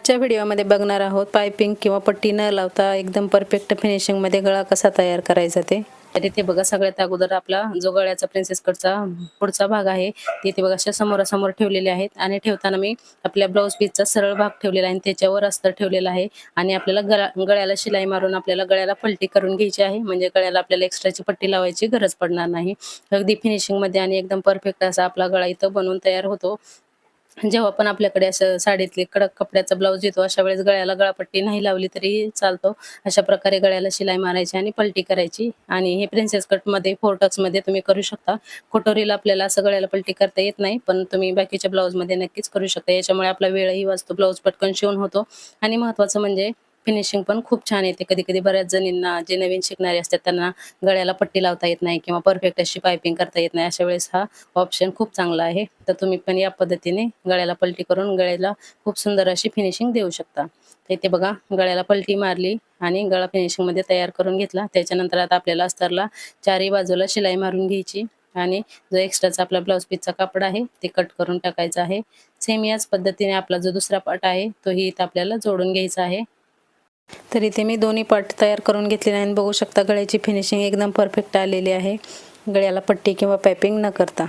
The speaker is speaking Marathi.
आजच्या व्हिडिओमध्ये बघणार आहोत पायपिंग किंवा पट्टी न लावता एकदम परफेक्ट फिनिशिंगमध्ये गळा कसा तयार करायचा ते. तर इथे बघा सगळ्यात अगोदर आपला जो गळ्याचा प्रिन्सेस कटचा पुढचा भाग आहे तिथे बघा अशा समोरासमोर ठेवलेले आहेत आणि ठेवताना मी आपल्या ब्लाऊज पीसचा सरळ भाग ठेवलेला आहे आणि त्याच्यावर अस्तर ठेवलेला आहे आणि आपल्याला गळ्याला शिलाई मारून आपल्याला गळ्याला पलटी करून घ्यायची आहे, म्हणजे गळ्याला आपल्याला एक्स्ट्राची पट्टी लावायची गरज पडणार नाही. अगदी फिनिशिंगमध्ये आणि एकदम परफेक्ट असा आपला गळा इथं बनवून तयार होतो. जेव्हा पण आपल्याकडे असं साडीतले कडक कपड्याचा ब्लाऊज येतो अशा वेळेस गळ्याला गळापट्टी नाही लावली तरी चालतो. अशा प्रकारे गळ्याला शिलाई मारायची आणि पलटी करायची आणि हे प्रिन्सेस कटमध्ये 4 टक्समध्ये तुम्ही करू शकता. कटोरीला आपल्याला असं गळ्याला पलटी करता येत नाही, पण तुम्ही बाकीच्या ब्लाऊजमध्ये नक्कीच करू शकता. याच्यामुळे आपला वेळही वाचतो, ब्लाऊज पटकन शिवून होतो आणि महत्त्वाचं म्हणजे फिनिशिंग पण खूप छान येते. कधी-कधी बऱ्याच जणींना जे नवीन शिकणारे असतात त्यांना गळ्याला पट्टी लावता येत नाही किंवा परफेक्ट अशी पायपिंग करता येत नाही. अशा वेळेस हा ऑप्शन खूप चांगला आहे. तर तुम्ही पण या पद्धतीने गळ्याला पलटी करून गळ्याला खूप सुंदर अशी फिनिशिंग देऊ शकता. तर इथे बघा गळ्याला पलटी मारली आणि गळा फिनिशिंगमध्ये तयार करून घेतला. त्याच्यानंतर आता आपल्याला अस्तरला चारही बाजूला शिलाई मारून घ्यायची आणि जो एक्स्ट्राचा आपला ब्लाऊज पीसचा कापड आहे ते कट करून टाकायचा आहे. सेम याच पद्धतीने आपला जो दुसरा पार्ट आहे तोही इथं आपल्याला जोडून घ्यायचा आहे. तर इथे मी दोन्ही पार्ट तयार करून घेतलेले आहे आणि बघू शकता गळ्याची फिनिशिंग एकदम परफेक्ट आलेली आहे, गळ्याला पट्टी किंवा पायपिंग न करता.